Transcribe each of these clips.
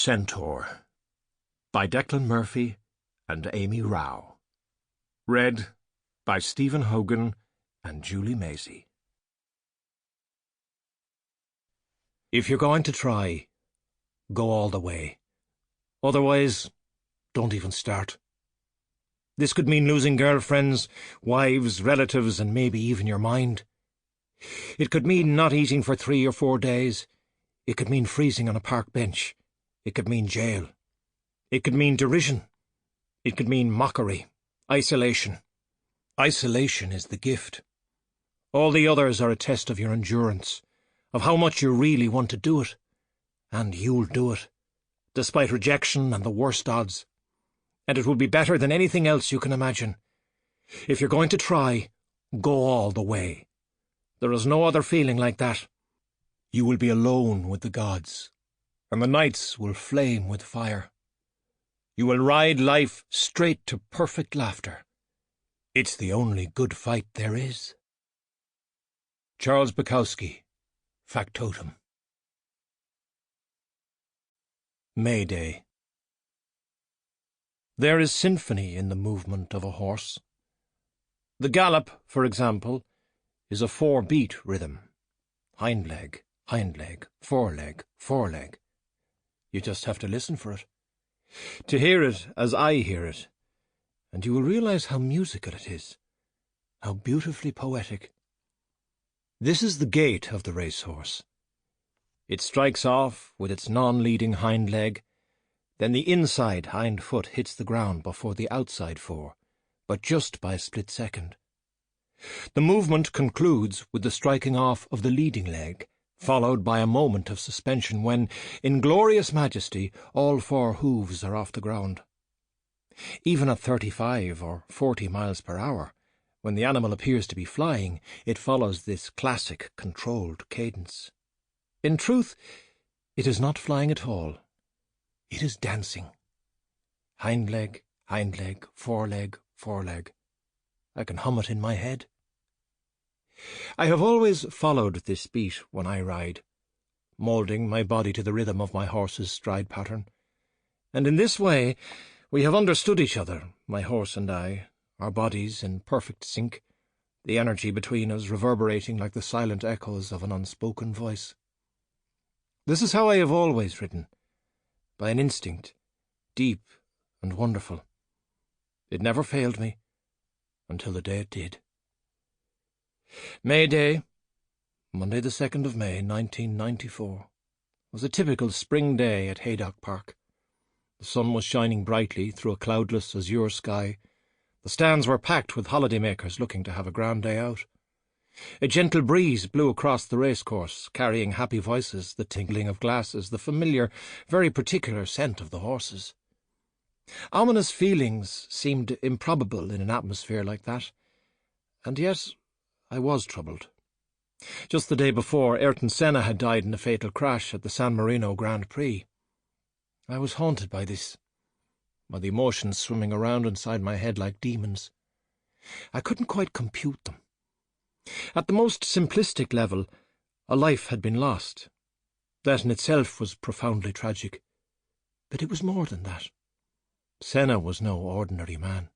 Centaur by Declan Murphy and Amy Rao. Read by Stephen Hogan and Julie Maisey. If you're going to try, go all the way. Otherwise, don't even start. This could mean losing girlfriends, wives, relatives, and maybe even your mind. It could mean not eating for 3 or 4 days. It could mean freezing on a park bench. It could mean jail. It could mean derision. It could mean mockery, isolation. Isolation is the gift. All the others are a test of your endurance, of how much you really want to do it. And you'll do it, despite rejection and the worst odds. And it will be better than anything else you can imagine. If you're going to try, go all the way. There is no other feeling like that. You will be alone with the gods, and the nights will flame with fire. You will ride life straight to perfect laughter. It's the only good fight there is. Charles Bukowski, Factotum. May Day. There is symphony in the movement of a horse. The gallop, for example, is a 4-beat rhythm. Hind leg, foreleg, foreleg. You just have to listen for it, to hear it as I hear it, and you will realize how musical it is, how beautifully poetic. This is the gait of the racehorse. It strikes off with its non-leading hind leg, then the inside hind foot hits the ground before the outside fore, but just by a split second. The movement concludes with the striking off of the leading leg, followed by a moment of suspension when, in glorious majesty, all 4 hooves are off the ground. Even at 35 or 40 miles per hour, when the animal appears to be flying, it follows this classic, controlled cadence. In truth, it is not flying at all. It is dancing. Hind leg, foreleg, foreleg. I can hum it in my head. I have always followed this beat when I ride, moulding my body to the rhythm of my horse's stride pattern. And in this way we have understood each other, my horse and I, our bodies in perfect sync, the energy between us reverberating like the silent echoes of an unspoken voice. This is how I have always ridden, by an instinct, deep and wonderful. It never failed me, until the day it did. May Day, Monday the 2nd of May, 1994, was a typical spring day at Haydock Park. The sun was shining brightly through a cloudless azure sky. The stands were packed with holidaymakers looking to have a grand day out. A gentle breeze blew across the racecourse, carrying happy voices, the tinkling of glasses, the familiar, very particular scent of the horses. Ominous feelings seemed improbable in an atmosphere like that, and yet I was troubled. Just the day before, Ayrton Senna had died in a fatal crash at the San Marino Grand Prix. I was haunted by this, by the emotions swimming around inside my head like demons. I couldn't quite compute them. At the most simplistic level, a life had been lost. That in itself was profoundly tragic. But it was more than that. Senna was no ordinary man.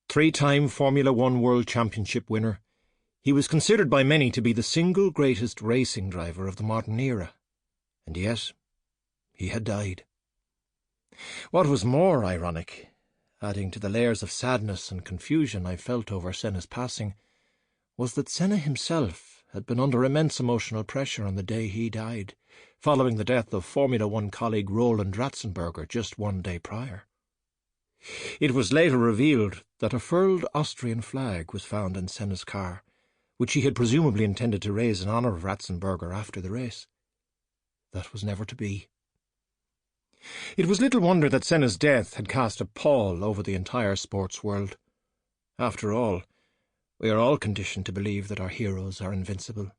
3-time Formula One World Championship winner, he was considered by many to be the single greatest racing driver of the modern era. And yet, he had died. What was more ironic, adding to the layers of sadness and confusion I felt over Senna's passing, was that Senna himself had been under immense emotional pressure on the day he died, following the death of Formula One colleague Roland Ratzenberger just 1 day prior. It was later revealed that a furled Austrian flag was found in Senna's car, which he had presumably intended to raise in honour of Ratzenberger after the race. That was never to be. It was little wonder that Senna's death had cast a pall over the entire sports world. After all, we are all conditioned to believe that our heroes are invincible.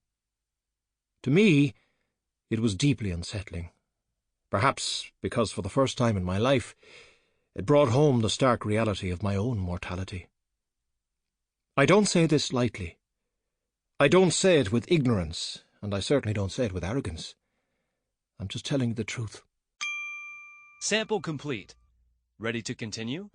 To me, it was deeply unsettling, perhaps because for the first time in my life it brought home the stark reality of my own mortality. I don't say this lightly. I don't say it with ignorance, and I certainly don't say it with arrogance. I'm just telling you the truth. Sample complete. Ready to continue?